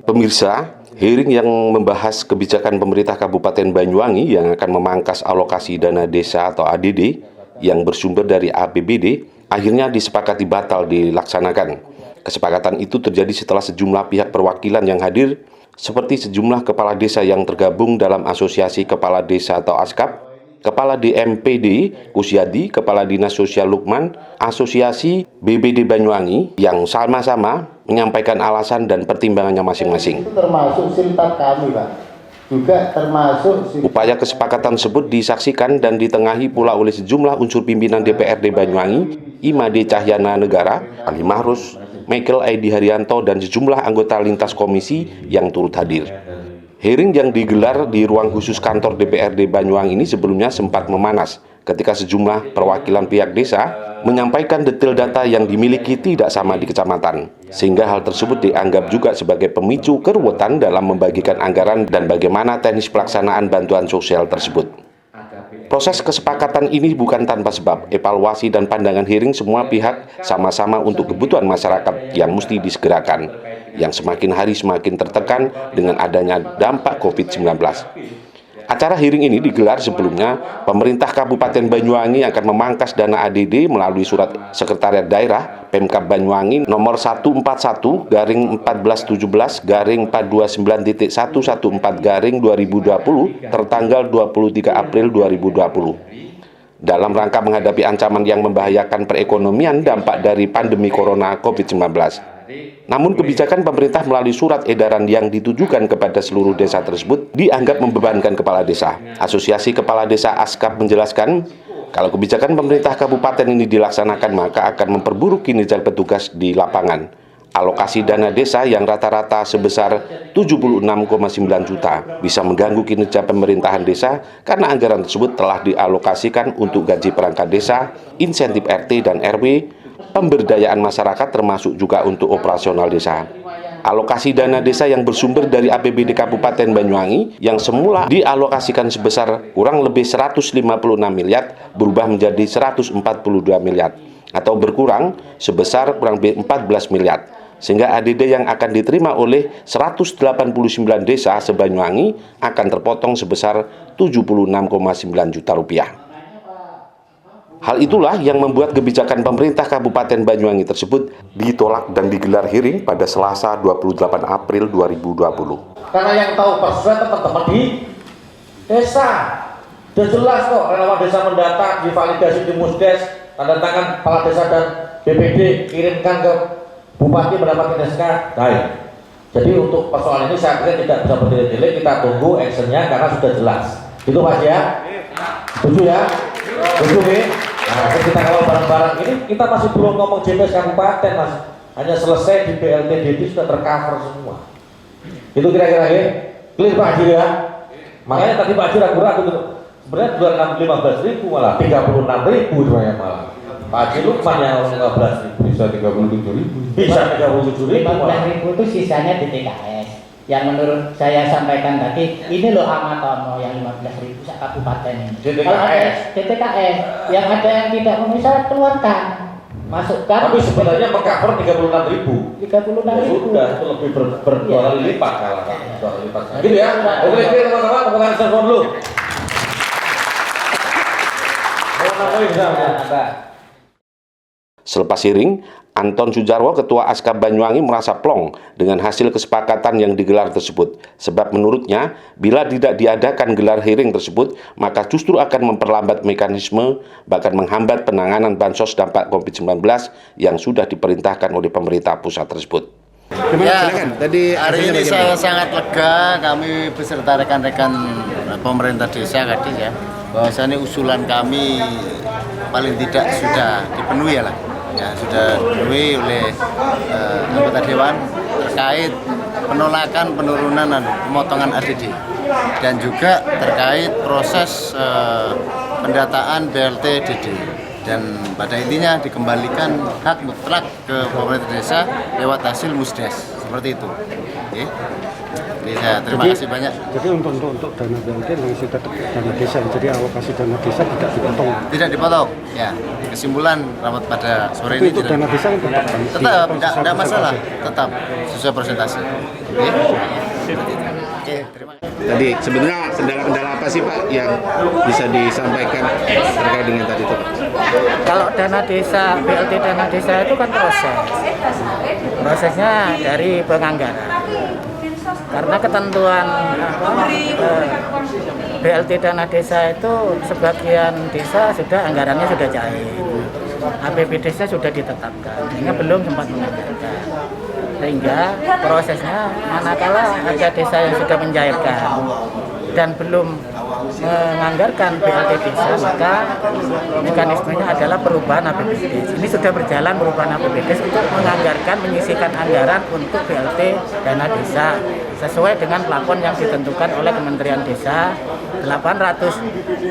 Pemirsa, hearing yang membahas kebijakan pemerintah Kabupaten Banyuwangi yang akan memangkas alokasi dana desa atau ADD yang bersumber dari APBD akhirnya disepakati batal dilaksanakan. Kesepakatan itu terjadi setelah sejumlah pihak perwakilan yang hadir seperti sejumlah kepala desa yang tergabung dalam Asosiasi Kepala Desa atau ASKAP, Kepala DMPD Kusyadi, Kepala Dinas Sosial Lukman, Asosiasi BBD Banyuwangi yang sama-sama menyampaikan alasan dan pertimbangannya masing-masing. Itu termasuk siltab kami, Pak. Juga termasuk upaya kesepakatan tersebut disaksikan dan ditengahi pula oleh sejumlah unsur pimpinan DPRD Banyuwangi, Imade Cahyana Negara, Ali Mahrus, Michael Aidi Haryanto, dan sejumlah anggota lintas komisi yang turut hadir. Hearing yang digelar di ruang khusus kantor DPRD Banyuwangi ini sebelumnya sempat memanas ketika sejumlah perwakilan pihak desa menyampaikan detail data yang dimiliki tidak sama di kecamatan, sehingga hal tersebut dianggap juga sebagai pemicu keruwetan dalam membagikan anggaran dan bagaimana teknis pelaksanaan bantuan sosial tersebut. Proses kesepakatan ini bukan tanpa sebab. Evaluasi dan pandangan hearing semua pihak sama-sama untuk kebutuhan masyarakat yang mesti disegerakan, yang semakin hari semakin tertekan dengan adanya dampak COVID-19. Acara hearing ini digelar sebelumnya, pemerintah Kabupaten Banyuwangi akan memangkas dana ADD melalui surat Sekretariat Daerah Pemkab Banyuwangi nomor 141-1417-429.114-2020 tertanggal 23 April 2020. Dalam rangka menghadapi ancaman yang membahayakan perekonomian dampak dari pandemi Corona COVID-19. Namun kebijakan pemerintah melalui surat edaran yang ditujukan kepada seluruh desa tersebut dianggap membebankan kepala desa. Asosiasi Kepala Desa ASKAP menjelaskan, kalau kebijakan pemerintah kabupaten ini dilaksanakan maka akan memperburuk kinerja petugas di lapangan. Alokasi dana desa yang rata-rata sebesar 76,9 juta bisa mengganggu kinerja pemerintahan desa karena anggaran tersebut telah dialokasikan untuk gaji perangkat desa, insentif RT dan RW, pemberdayaan masyarakat termasuk juga untuk operasional desa. Alokasi dana desa yang bersumber dari APBD Kabupaten Banyuwangi yang semula dialokasikan sebesar kurang lebih 156 miliar berubah menjadi 142 miliar atau berkurang sebesar kurang lebih 14 miliar. Sehingga ADD yang akan diterima oleh 189 desa se-Banyuwangi akan terpotong sebesar 76,9 juta rupiah. Hal itulah yang membuat kebijakan pemerintah Kabupaten Banyuwangi tersebut ditolak dan digelar hearing pada Selasa 28 April 2020. karena yang tahu persen teman-teman di desa. Sudah jelas kok, relawan desa mendata, divalidasi di Musdes, tanda tangan kepala desa dan BPD, kirimkan ke Bupati mendapatkan SK. Baik. Jadi untuk persoalan ini saya kira tidak bisa berdiri-diri, kita tunggu actionnya karena sudah jelas. Itu Mas ya? Setuju ya? Setuju nih? Nah, kita kalau bareng-bareng ini kita masih belum ngomong JPS Kabupaten Mas, hanya selesai di BLTDD sudah tercover semua. Itu kira-kira ya? Clear Pak Haji ya? Makanya tadi Pak Haji ragu-ragu gitu. Sebenarnya 215.000 malah 36.000 sebenarnya malah. Pak Haji Lukman yang 15.000 bisa 37.000. Bisa 37.000 malah. 15.000 itu sisanya di TKS. Yang menurut saya sampaikan tadi, ini loh Amatono yang 15.000 sak kabupaten ini. Kalau ada DTKS, yang ada yang tidak memenuhi syarat keluarkan, masukkan. Tapi sebenarnya mengcover 36.000. 36.000. Sudah, itu lebih dua kali lipat kalau Pak. Dua kali lipat. Gitu ya. Oke, teman-teman, teman telepon dulu. Selepas hearing, Anton Sujarwo, Ketua ASKAP Banyuwangi, merasa plong dengan hasil kesepakatan yang digelar tersebut. Sebab menurutnya, bila tidak diadakan gelar hearing tersebut, maka justru akan memperlambat mekanisme, bahkan menghambat penanganan bansos dampak COVID-19 yang sudah diperintahkan oleh pemerintah pusat tersebut. Ya, hari ini saya sangat lega, kami beserta rekan-rekan pemerintah desa Kadis ya, bahwasannya usulan kami paling tidak sudah dipenuhi ya sudah dipenuhi oleh anggota dewan terkait penolakan penurunan pemotongan ADD dan juga terkait proses pendataan BLT-DD. Dan pada intinya dikembalikan hak mutlak ke pemerintah desa lewat hasil Musdes, seperti itu. Oke. Bisa, terima kasih banyak. Jadi untuk dana BLT langsung tetap dana desa. Jadi alokasi dana desa tidak dipotong. Tidak dipotong. Ya, kesimpulan rapat pada sore Tapi ini untuk tidak. dana desa kan tetap kan? Tetap, Dipotong tidak sesuai masalah. persentase. Tetap sesuai persentase. Oke, terima kasih. Tadi sebenarnya kendala-kendala apa sih Pak yang bisa disampaikan terkait dengan tadi itu? Kalau dana desa, BLT dana desa itu kan prosesnya dari penganggaran. Karena ketentuan BLT dana desa itu sebagian desa sudah anggarannya sudah cair, APBD-nya sudah ditetapkan, sehingga belum sempat menganggarkan. Sehingga prosesnya manakala ada desa yang sudah mencairkan dan belum menganggarkan BLT desa, maka mekanismenya adalah perubahan APBD. Ini sudah berjalan perubahan APBD untuk menganggarkan, menyisihkan anggaran untuk BLT dana desa sesuai dengan plafon yang ditentukan oleh Kementerian Desa. 800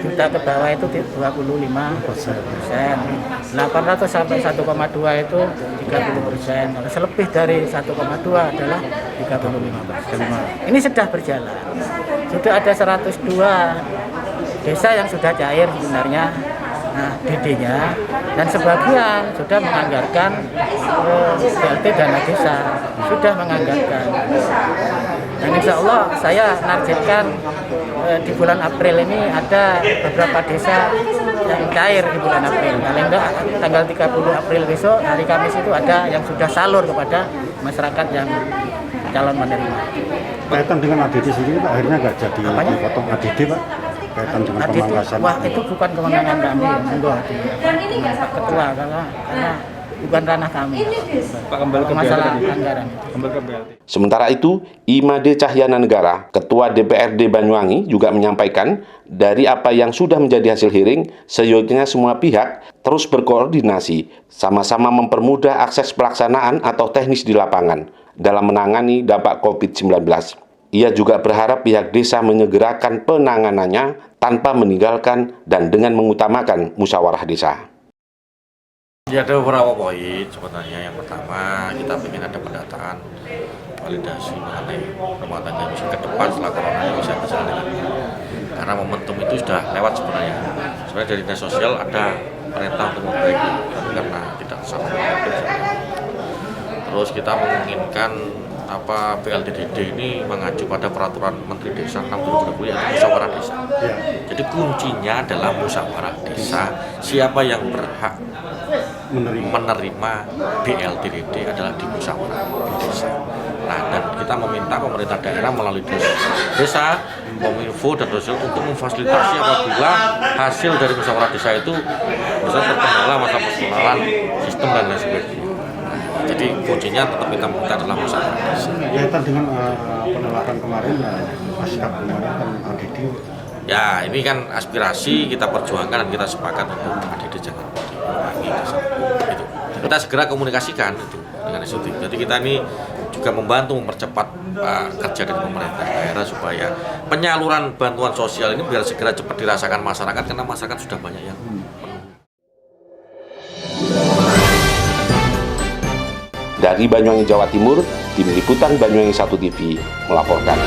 juta ke bawah itu 25%, 800 sampai 1,2 itu 30%, kalau selebih dari 1,2 adalah 35%. Ini sudah berjalan. Sudah ada 102 desa yang sudah cair sebenarnya DD-nya, dan sebagian sudah menganggarkan BLT dana desa, sudah menganggarkan. Dan insya Allah saya nargetkan di bulan April ini ada beberapa desa yang cair di bulan April. Paling enggak tanggal 30 April besok, hari Kamis itu ada yang sudah salur kepada masyarakat yang calon penerima. Kaitan dengan ADD sendiri Pak, akhirnya nggak jadi Apanya? dipotong ADD Pak? Kaitan dengan Adit, pemangkasan. wah itu bukan kewenangan kami, monggo ketua karena bukan ranah kami. Pak, kembali ke masalah BLT. anggaran. Kembali ke BLT. Sementara itu, Imade Cahyana Negara, Ketua DPRD Banyuwangi juga menyampaikan dari apa yang sudah menjadi hasil hearing, seyogyanya semua pihak terus berkoordinasi, sama-sama mempermudah akses pelaksanaan atau teknis di lapangan dalam menangani dampak COVID-19. Ia juga berharap pihak desa menyegerakan penanganannya tanpa meninggalkan dan dengan mengutamakan musyawarah desa. Ya, ada beberapa poin sebenarnya. Yang pertama, kita ingin ada pendataan validasi mengenai rumah tangga bisa ke depan setelah corona ini bisa berjalan dengan baik. Karena momentum itu sudah lewat sebenarnya. Sebenarnya dari dinas sosial ada perintah untuk memperbaiki, tapi karena tidak tersampaikan. Terus kita menginginkan BLTDD ini mengacu pada peraturan Menteri Desa 6 2020 yaitu musyawarah desa. Jadi kuncinya adalah musyawarah desa. Siapa yang berhak menerima BLTDD adalah di musyawarah desa. Nah, dan kita meminta pemerintah daerah melalui desa, Kominfo dan sosial untuk memfasilitasi apabila hasil dari musyawarah desa itu bisa terkendala masa persoalan sistem dan lain sebagainya. Jadi kuncinya tetap kita minta adalah musyawarah desa. Kaitan dengan penolakan kemarin, pasca kemarin kan ADD. Ya, ini kan aspirasi kita perjuangkan dan kita sepakat untuk ADD jangan diulangi. Gitu. Kita segera komunikasikan itu dengan eksekutif. Jadi kita ini juga membantu mempercepat kerja dari pemerintah daerah supaya penyaluran bantuan sosial ini biar segera cepat dirasakan masyarakat karena masyarakat sudah banyak yang Dari Banyuwangi, Jawa Timur, Tim Liputan Banyuwangi 1 TV melaporkan.